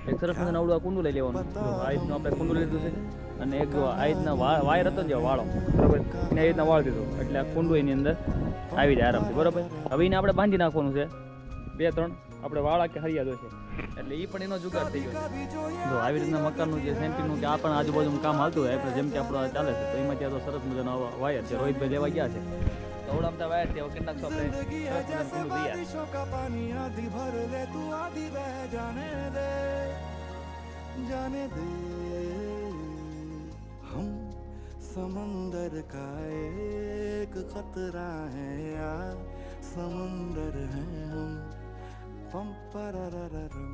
એક સરસ મજાનું આવડું આ કુંડું લઈ લેવાનું. આ રીતનું આપણે કુંડું લીધું છે અને એક જો આ રીતના વાયર હતો ને વાળો બરાબર એને એ રીતના વાળ દીધો એટલે આ કુંડું એની અંદર આવી જાય આરામથી બરાબર. હવે એને આપણે બાંધી નાખવાનું છે 2-3 આપણે વાળા કે હરિયા દો છે એટલે એ પણ એનો જુગાડ થઈ ગયો. જો આવી રીતના મકાનનું જે સેન્ટિંગનું કે આ પણ આજુબાજુનું કામ હાલતું હોય આપણે જેમ કે આપણું ચાલે છે તો એમાં ત્યાં તો સરસ મજાનો વાયર છે રોહિતભાઈ લેવા ગયા છે તો ઓળામતા વાયર છે કેટલાક સો આપણે जाने दे हम समंदर का एक खतरा है यार समंदर है हम पम पररररम